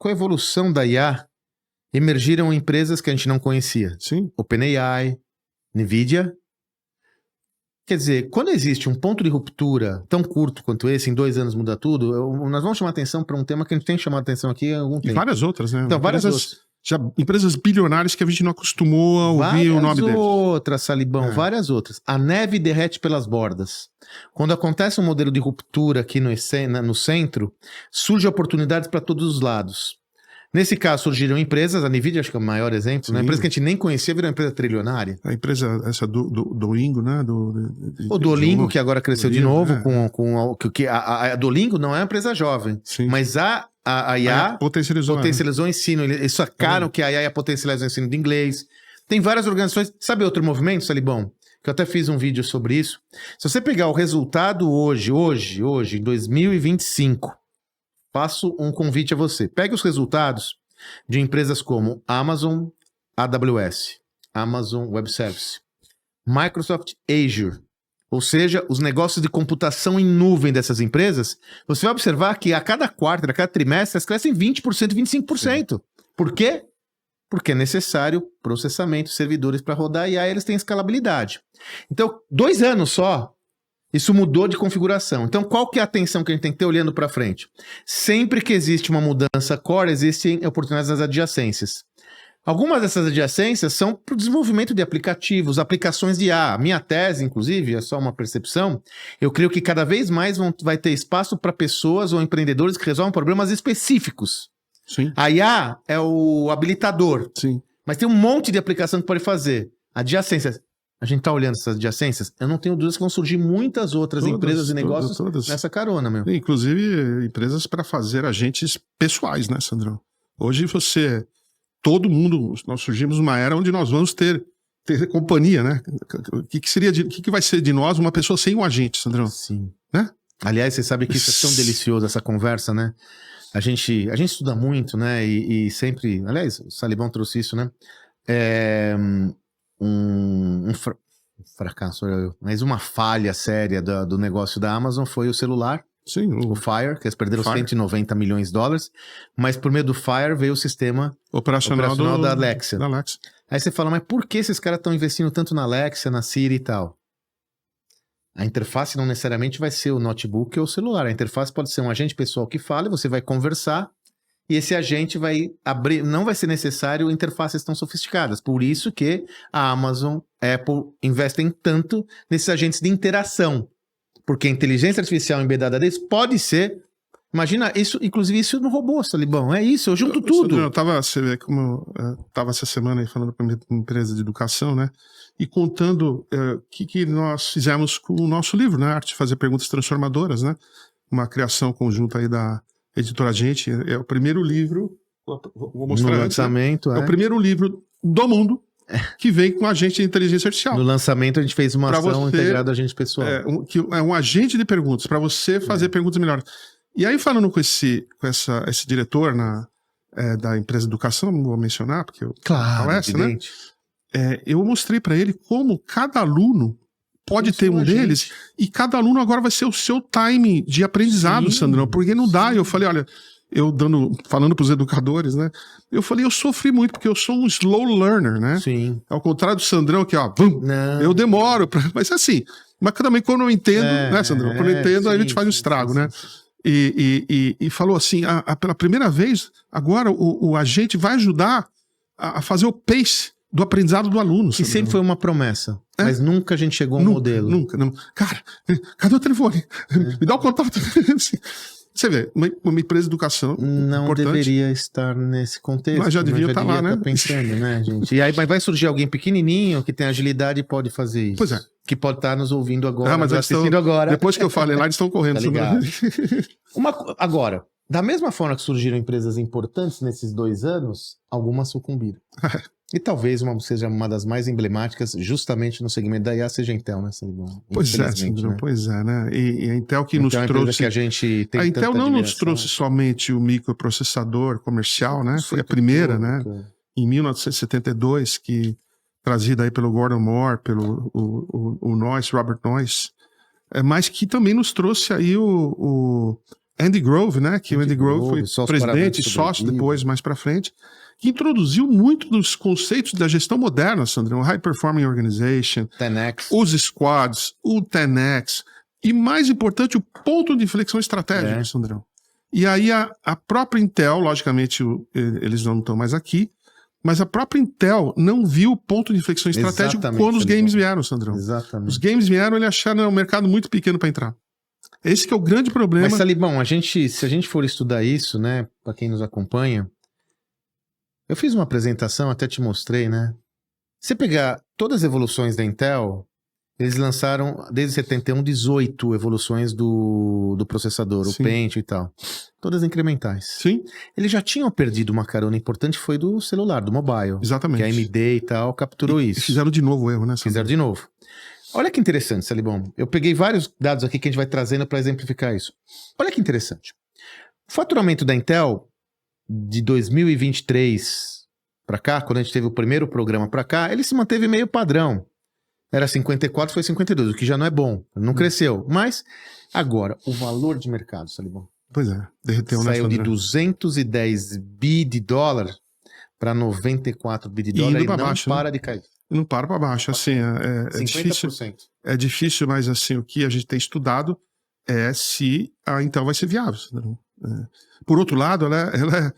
com a evolução da IA, emergiram empresas que a gente não conhecia. Sim. OpenAI, NVIDIA. Quer dizer, quando existe um ponto de ruptura tão curto quanto esse, em 2 anos muda tudo, nós vamos chamar atenção para um tema que a gente tem chamado atenção aqui há algum tempo. E várias outras, né? Então, várias outras. Empresas bilionárias que a gente não acostumou a ouvir o nome deles. Várias outras, Salibão, várias outras. A neve derrete pelas bordas. Quando acontece um modelo de ruptura aqui no centro, surgem oportunidades para todos os lados. Nesse caso, surgiram empresas, a NVIDIA acho que é o maior exemplo, né? Uma empresa que a gente nem conhecia, virou uma empresa trilionária. A empresa, essa do Duolingo, né? O Duolingo, que agora cresceu de novo, a Duolingo não é uma empresa jovem, mas a IA potencializou o ensino. Eles sacaram que a IA potencializa o ensino de inglês. Tem várias organizações. Sabe outro movimento, Salibão? Que eu até fiz um vídeo sobre isso. Se você pegar o resultado hoje, em 2025, faço um convite a você. Pegue os resultados de empresas como Amazon AWS, Amazon Web Services, Microsoft Azure, ou seja, os negócios de computação em nuvem dessas empresas, você vai observar que a cada quarto, a cada trimestre, elas crescem 20%, 25%. Sim. Por quê? Porque é necessário processamento, servidores para rodar, e aí eles têm escalabilidade. Então, 2 anos só, isso mudou de configuração. Então, qual que é a atenção que a gente tem que ter olhando para frente? Sempre que existe uma mudança core, existem oportunidades nas adjacências. Algumas dessas adjacências são para o desenvolvimento de aplicativos, aplicações de IA. A minha tese, inclusive, é só uma percepção, eu creio que cada vez mais vai ter espaço para pessoas ou empreendedores que resolvem problemas específicos. Sim. A IA é o habilitador. Sim. Mas tem um monte de aplicação que pode fazer. Adjacências. A gente tá olhando essas adjacências, eu não tenho dúvidas que vão surgir muitas outras empresas e negócios nessa carona, meu. Inclusive, empresas para fazer agentes pessoais, né, Sandrão? Hoje todo mundo, nós surgimos numa era onde nós vamos ter companhia, né? O que vai ser de nós uma pessoa sem um agente, Sandrão? Sim. Né? Aliás, você sabe que isso é tão delicioso, essa conversa, né? A gente estuda muito, né? E sempre... Aliás, o Salibão trouxe isso, né? Fracasso, mas uma falha séria do negócio da Amazon foi o celular. Sim, o Fire, que eles perderam 190 milhões de dólares, mas por meio do Fire veio o sistema operacional da Alexa. Aí você fala, mas por que esses caras estão investindo tanto na Alexa, na Siri e tal? A interface não necessariamente vai ser o notebook ou o celular. A interface pode ser um agente pessoal que fala, você vai conversar, e esse agente vai abrir, não vai ser necessário interfaces tão sofisticadas. Por isso que a Amazon, Apple investem tanto nesses agentes de interação. Porque a inteligência artificial embedada deles pode ser... Imagina, isso, inclusive isso no robô, Salibão. É isso, eu junto tudo. Você vê como eu tava essa semana aí falando para uma empresa de educação, né? E contando o que nós fizemos com o nosso livro, né? Arte de Fazer Perguntas Transformadoras, né? Uma criação conjunta aí da editora Gente. É o primeiro livro, vou mostrar no lançamento, é o primeiro livro do mundo que vem com agente de inteligência artificial. No lançamento a gente fez uma ação integrada a agente pessoal. Que é um agente de perguntas, para você fazer perguntas melhores. E aí falando com esse diretor da empresa de educação, não vou mencionar, porque palestra, né? Eu mostrei para ele como cada aluno pode ter um deles, e cada aluno agora vai ser o seu time de aprendizado, Sandrão, porque não dá. Eu falei, olha... falando para os educadores, né? Eu falei, eu sofri muito, porque eu sou um slow learner, né? Sim. Ao contrário do Sandrão, que eu demoro, mas assim, mas também quando eu entendo, né, Sandrão? Quando eu entendo, aí a gente faz um estrago, né? E falou assim, pela primeira vez, agora o agente vai ajudar a fazer o pace do aprendizado do aluno. E sempre foi uma promessa, mas nunca a gente chegou a um modelo. Nunca. Cara, cadê o telefone? Me dá o contato. Você vê, uma empresa de educação não importante, deveria estar nesse contexto. Mas já devia estar lá, né? Pensando, né, gente? E aí vai surgir alguém pequenininho que tem agilidade e pode fazer isso. Pois é. Que pode estar nos ouvindo agora, mas assistindo agora. Depois que eu falei lá, eles estão correndo. Tá agora, da mesma forma que surgiram empresas importantes nesses 2 anos, algumas sucumbiram. E talvez seja uma das mais emblemáticas, justamente no segmento da IA, seja a Intel, né? Pois é, Sandro, né? Pois é, né? E a Intel que nos trouxe... Que a gente tem a Intel não nos trouxe somente o microprocessador comercial, né? Foi a primeira, né? Em 1972, que trazida aí pelo Gordon Moore, pelo o Noyce, Robert Noyce, mas que também nos trouxe aí Andy Grove, né? Que o Andy Grove foi presidente e sócio depois, mais para frente, que introduziu muito dos conceitos da gestão moderna, Sandrão. High Performing Organization, 10X. Os squads, o 10X e, mais importante, o ponto de inflexão estratégica, Sandrão. E aí a própria Intel, logicamente, eles não estão mais aqui, mas a própria Intel não viu o ponto de inflexão estratégico quando os games vieram, Sandrão. Exatamente. Os games vieram, eles acharam um mercado muito pequeno para entrar. Esse que é o grande problema. Mas, Salibão, se a gente for estudar isso, né, para quem nos acompanha, eu fiz uma apresentação, até te mostrei, né? Se você pegar todas as evoluções da Intel, eles lançaram, desde 71, 18 evoluções do processador, Sim. o Pentium e tal. Todas incrementais. Sim. Eles já tinham perdido uma carona importante, foi do celular, do mobile. Exatamente. Que a AMD e tal capturou isso. E fizeram de novo o erro, né? Fizeram de novo. Olha que interessante, Salibão. Eu peguei vários dados aqui que a gente vai trazendo para exemplificar isso. Olha que interessante. O faturamento da Intel de 2023 para cá, quando a gente teve o primeiro programa para cá, ele se manteve meio padrão. Era 54, foi 52, o que já não é bom. Não cresceu. Mas, agora, o valor de mercado, Salibão. Pois é, derreteu. Saiu de 210 bi de dólar para 94 bi de dólar e não baixo, para de cair. Não para para baixo, assim, é difícil. É difícil, mas assim, o que a gente tem estudado é se a Intel vai ser viável. Por outro lado, ela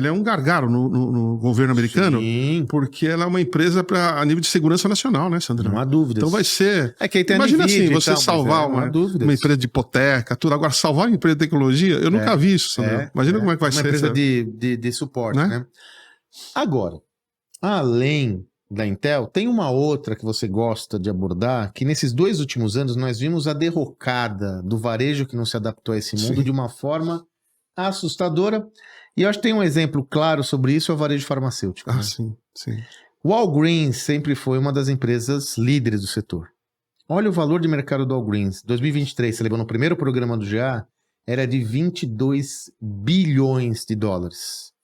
é um gargalo no governo americano. Sim. Porque ela é uma empresa a nível de segurança nacional, né, Sandrão? Não há dúvida. Então vai ser... É que aí tem imagina assim, você tal, salvar uma empresa de hipoteca, tudo. Agora, salvar uma empresa de tecnologia, eu nunca vi isso, Sandrão. Imagina como é que vai ser. Uma empresa de suporte, né? Agora, além da Intel, tem uma outra que você gosta de abordar, que nesses 2 últimos anos nós vimos a derrocada do varejo que não se adaptou a esse mundo de uma forma assustadora. E eu acho que tem um exemplo claro sobre isso, é o varejo farmacêutico. Né? Sim. Walgreens sempre foi uma das empresas líderes do setor. Olha o valor de mercado do Walgreens. 2023, você levou no primeiro programa do GA, era de 22 bilhões de dólares.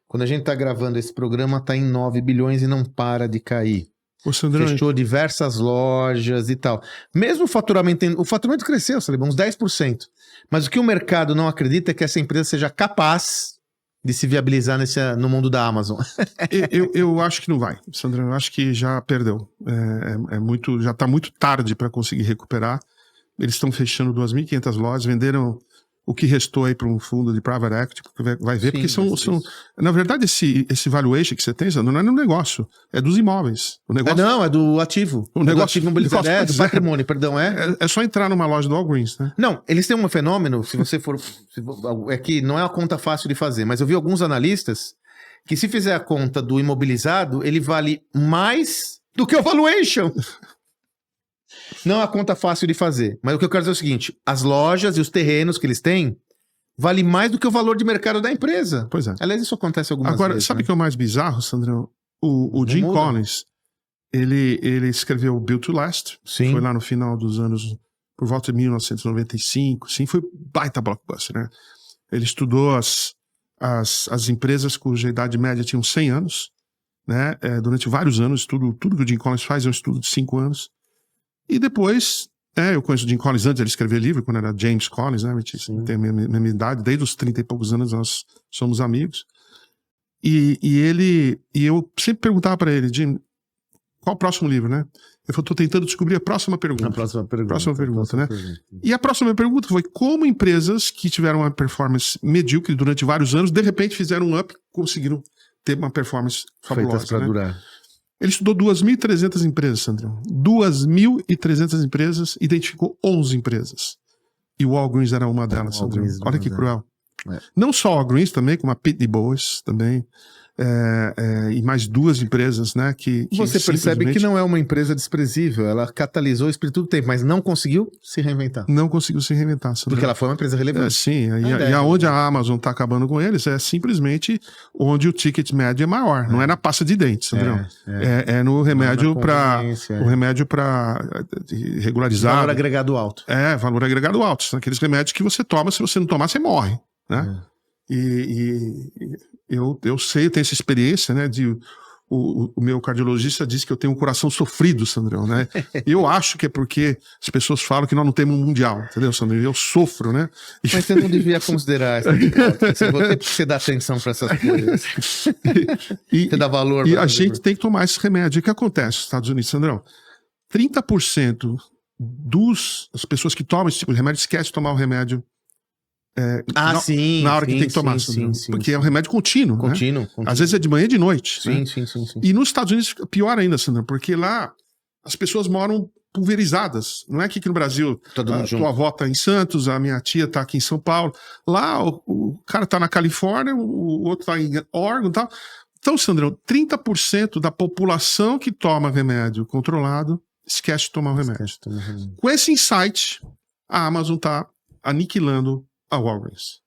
Quando a gente está gravando esse programa, está em 9 bilhões e não para de cair. Fechou diversas lojas e tal. Mesmo o faturamento cresceu, sabe, uns 10%. Mas o que o mercado não acredita é que essa empresa seja capaz de se viabilizar no mundo da Amazon. eu acho que não vai, Sandrão. Eu acho que já perdeu. Já está muito tarde para conseguir recuperar. Eles estão fechando 2.500 lojas, venderam o que restou aí para um fundo de private equity, porque vai ver, porque são na verdade, esse valuation que você tem, não é no negócio, é dos imóveis. O negócio, é do ativo. O negócio, do ativo imobiliário, do patrimônio, perdão, É só entrar numa loja do Walgreens, né? Não, eles têm um fenômeno, se você for... é que não é uma conta fácil de fazer, mas eu vi alguns analistas que se fizer a conta do imobilizado, ele vale mais do que o valuation. Não é uma conta fácil de fazer. Mas o que eu quero dizer é o seguinte, as lojas e os terrenos que eles têm vale mais do que o valor de mercado da empresa. Pois é. Aliás, isso acontece algumas vezes. Agora, sabe o que é o mais bizarro, Sandrão? O Jim Collins, ele escreveu Built to Last. Sim. Foi lá no final dos anos, por volta de 1995. Sim, foi baita blockbuster, né? Ele estudou as empresas cuja idade média tinham 100 anos, né? Durante vários anos, tudo que o Jim Collins faz é um estudo de 5 anos. E depois, eu conheço o Jim Collins antes de ele escrever livro, quando era James Collins, né? Tem a mesma idade, desde os 30 e poucos anos nós somos amigos. E eu sempre perguntava para ele, Jim, qual o próximo livro, né? Eu falei, tô tentando descobrir a próxima pergunta. Próxima pergunta, né? E a próxima pergunta foi como empresas que tiveram uma performance medíocre durante vários anos, de repente fizeram um up e conseguiram ter uma performance fabulosa. Feitas para durar. Ele estudou 2.300 empresas, Sandrão. 2.300 empresas, identificou 11 empresas. E o Walgreens era uma delas, Sandrão. Olha que cruel. Não só o Walgreens também, como a Pitney Bowes também. E mais 2 empresas, né? Que você percebe que não é uma empresa desprezível. Ela catalisou isso por todo o tempo, mas não conseguiu se reinventar. Não conseguiu se reinventar. Sandrão. Porque ela foi uma empresa relevante. Sim, e aonde a Amazon está acabando com eles é simplesmente onde o ticket médio é maior. Não é na pasta de dentes, Sandrão. É no remédio para regularizar. Valor agregado alto. Valor agregado alto. São aqueles remédios que você toma, se você não tomar, você morre, né? Eu sei, eu tenho essa experiência, né, de o meu cardiologista disse que eu tenho um coração sofrido, Sandrão, né? Eu acho que é porque as pessoas falam que nós não temos um mundial, entendeu, Sandrão? Eu sofro, né? Mas você não devia considerar essa hipótese. Você dá atenção para essas coisas. Você dá valor. E a gente tem que tomar esse remédio. E o que acontece nos Estados Unidos, Sandrão? 30% das pessoas que tomam esse tipo de remédio esquecem de tomar o remédio na hora que tem que tomar, porque é um remédio contínuo. Contínuo. Às vezes é de manhã e de noite. Sim. E nos Estados Unidos, pior ainda, Sandra, porque lá as pessoas moram pulverizadas. Não é aqui no Brasil, tua avó tá em Santos, a minha tia tá aqui em São Paulo. Lá o cara tá na Califórnia, o outro tá em Oregon e tal. Então, Sandrão, 30% da população que toma remédio controlado esquece de tomar o remédio. Com esse insight, a Amazon tá aniquilando a Walgreens.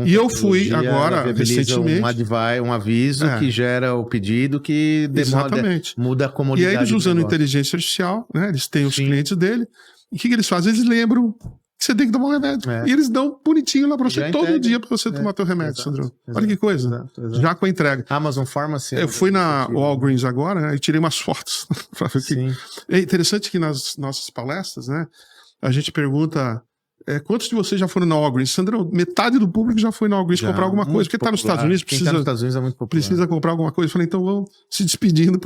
E eu fui agora, recentemente... Um aviso que gera o pedido que demora, muda a comodidade. E aí eles usando inteligência artificial, né? Eles têm os clientes dele. E o que eles fazem? Eles lembram que você tem que tomar um remédio. E eles dão bonitinho lá pra você, todo dia pra você tomar teu remédio, Sandrão. Olha que coisa. Já com a entrega. Amazon Pharmacy. Eu fui na Walgreens agora, né? E tirei umas fotos. É interessante que nas nossas palestras, né? A gente pergunta... quantos de vocês já foram na Walgreens? Sandrão, metade do público já foi na Walgreens comprar alguma coisa. Porque tá nos Estados Unidos, precisa comprar alguma coisa. Eu falei, então vamos se despedindo.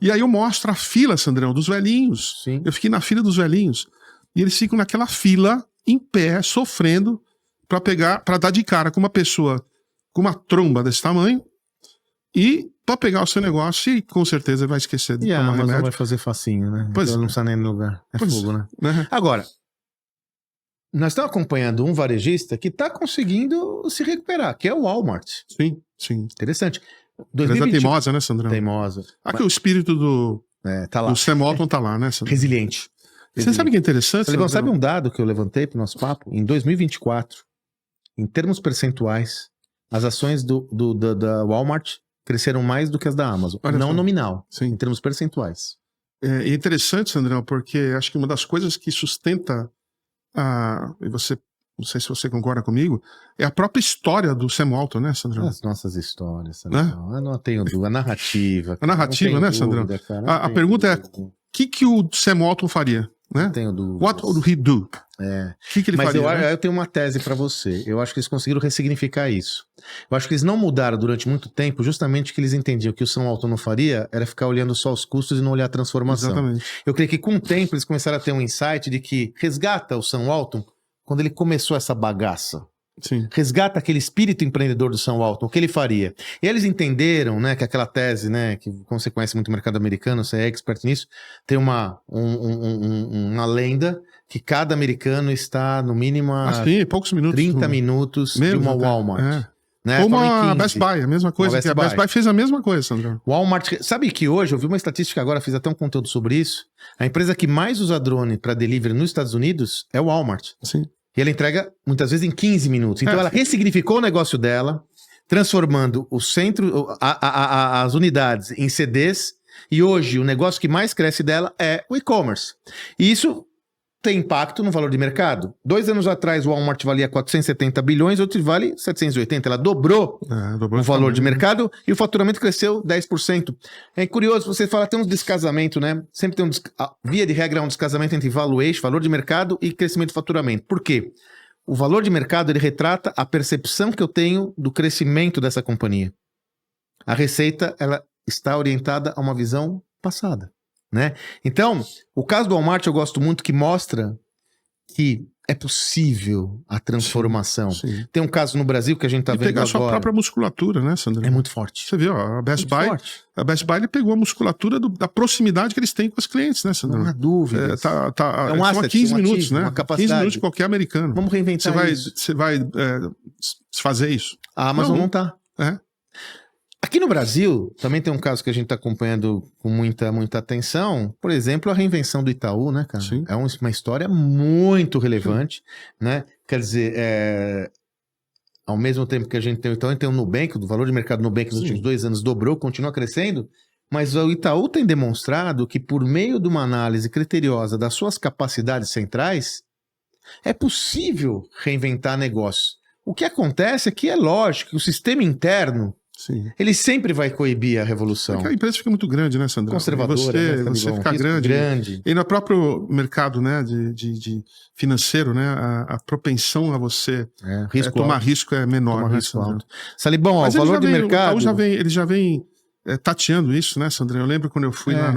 E aí eu mostro a fila, Sandrão, dos velhinhos. Sim. Eu fiquei na fila dos velhinhos. E eles ficam naquela fila, em pé, sofrendo, pra dar de cara com uma pessoa com uma tromba desse tamanho e pra pegar o seu negócio e com certeza vai esquecer de tomar remédio. Vai fazer facinho, né? Pois então não precisa nem no lugar. Fogo, né? Agora... Nós estamos acompanhando um varejista que está conseguindo se recuperar, que é o Walmart. Sim. Interessante. Empresa teimosa, né, Sandrão? Teimosa. Aqui o espírito do Sam Walton tá lá, né, Sandrão? Resiliente. Você sabe o que é interessante? Sabe um dado que eu levantei para o nosso papo? Em 2024, em termos percentuais, as ações da Walmart cresceram mais do que as da Amazon. Não nominal, em termos percentuais. É interessante, Sandrão, porque acho que uma das coisas que sustenta e você, não sei se você concorda comigo, é a própria história do Sam Walton, né, Sandrão? As nossas histórias, Sandrão. Eu não tenho dúvida. A narrativa. A narrativa, né, Sandrão? A pergunta é, o que o Sam Walton faria? Né? Não tenho dúvida. What would he do? O que ele faria? Mas eu tenho uma tese para você. Eu acho que eles conseguiram ressignificar isso. Eu acho que eles não mudaram durante muito tempo, justamente que eles entendiam que o Sam Walton não faria era ficar olhando só os custos e não olhar a transformação. Exatamente. Eu creio que com o tempo eles começaram a ter um insight de que resgata o Sam Walton quando ele começou essa bagaça. Sim. Resgata aquele espírito empreendedor do Sam Walton, o que ele faria. E eles entenderam, né, que aquela tese, né, que como você conhece muito o mercado americano, você é expert nisso, tem uma lenda que cada americano está no mínimo a poucos minutos, 30 minutos de uma Walmart. Né? Ou uma Best Buy, a mesma coisa. A Best Buy fez a mesma coisa, Sandro. Walmart, sabe que hoje, eu vi uma estatística agora, fiz até um conteúdo sobre isso, a empresa que mais usa drone para delivery nos Estados Unidos é o Walmart. Sim. E ela entrega, muitas vezes, em 15 minutos. Então, ela ressignificou o negócio dela, transformando o centro, as unidades em CDs. E hoje, o negócio que mais cresce dela é o e-commerce. E isso tem impacto no valor de mercado. 2 anos atrás, o Walmart valia 470 bilhões, outro vale 780. Ela dobrou o valor de mercado e o faturamento cresceu 10%. É curioso, você fala, tem um descasamento, né? Sempre tem via de regra, um descasamento entre valuation, valor de mercado e crescimento de faturamento. Por quê? O valor de mercado, ele retrata a percepção que eu tenho do crescimento dessa companhia. A receita, ela está orientada a uma visão passada. Né? Então, o caso do Walmart eu gosto muito, que mostra que é possível a transformação. Sim. Tem um caso no Brasil que a gente está vendo agora. Pegar a sua própria musculatura, né, Sandro? É muito forte. Você viu, a Best Buy ele pegou a musculatura da proximidade que eles têm com os clientes, né, Sandro? Não há dúvida. É um asset, 15 minutos, né? 15 minutos de qualquer americano. Vamos reinventar isso. Você vai fazer isso? A Amazon não está. Aqui no Brasil, também tem um caso que a gente está acompanhando com muita atenção. Por exemplo, a reinvenção do Itaú, né, cara? Sim. É uma história muito relevante, né? Quer dizer, ao mesmo tempo que a gente tem o Itaú, a gente tem o Nubank, o valor de mercado do Nubank nos últimos 2 anos dobrou, continua crescendo, mas o Itaú tem demonstrado que por meio de uma análise criteriosa das suas capacidades centrais, é possível reinventar negócios. O que acontece é que é lógico que o sistema interno Sim. Ele sempre vai coibir a revolução. Porque a empresa fica muito grande, né, Sandrão? Conservadora, você fica grande. E no próprio mercado, né, de financeiro, né, a propensão a você tomar risco é menor. Risco alto. Salibão, ó, o valor de mercado... Ele já vem tateando isso, né, Sandrão? Eu lembro quando eu fui lá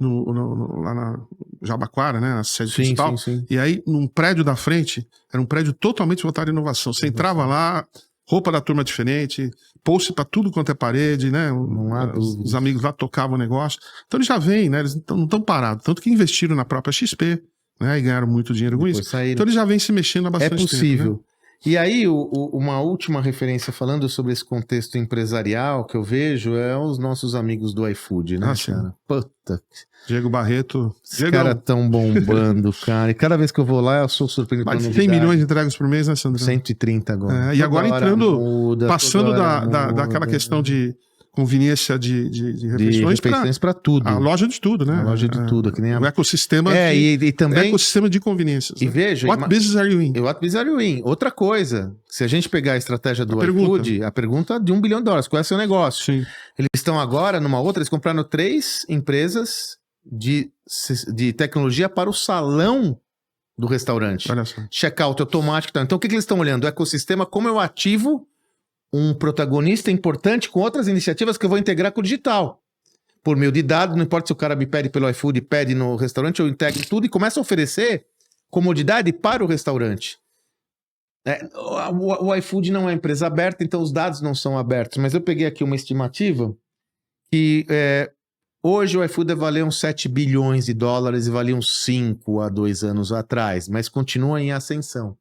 lá na Jabaquara, né, na sede digital, e aí num prédio da frente, era um prédio totalmente voltado à inovação. Você entrava lá, roupa da turma diferente, post para tudo quanto é parede, né? Não há dúvida. Os amigos lá tocavam o negócio. Então eles já vêm, né? Eles não estão parados. Tanto que investiram na própria XP, né? E ganharam muito dinheiro com isso. Então eles já vêm se mexendo há bastante tempo. É possível. Né? E aí, uma última referência falando sobre esse contexto empresarial que eu vejo é os nossos amigos do iFood, né, cara? Puta. Diego Barreto. Os caras tão bombando, cara. E cada vez que eu vou lá, eu sou surpreendido com a novidade. 100 milhões de entregas por mês, né, Sandro? 130 agora. E agora entrando, passando daquela questão de conveniência de refeições para tudo. A loja de tudo, né? A loja de tudo, que nem o ecossistema e também ecossistema de conveniências. E veja, What business are you in? What business are you in? Outra coisa, se a gente pegar a estratégia do iFood, a pergunta de $1 bilhão, qual é o seu negócio? Sim. Eles estão agora numa outra, eles compraram 3 empresas de tecnologia para o salão do restaurante. Olha só. Checkout automático. Então o que eles estão olhando? O ecossistema, como eu ativo um protagonista importante com outras iniciativas que eu vou integrar com o digital. Por meio de dados, não importa se o cara me pede pelo iFood, pede no restaurante, eu integro tudo e começo a oferecer comodidade para o restaurante. O iFood não é empresa aberta, então os dados não são abertos, mas eu peguei aqui uma estimativa que hoje o iFood valia uns $7 bilhões e valia uns 5 há 2 anos atrás, mas continua em ascensão.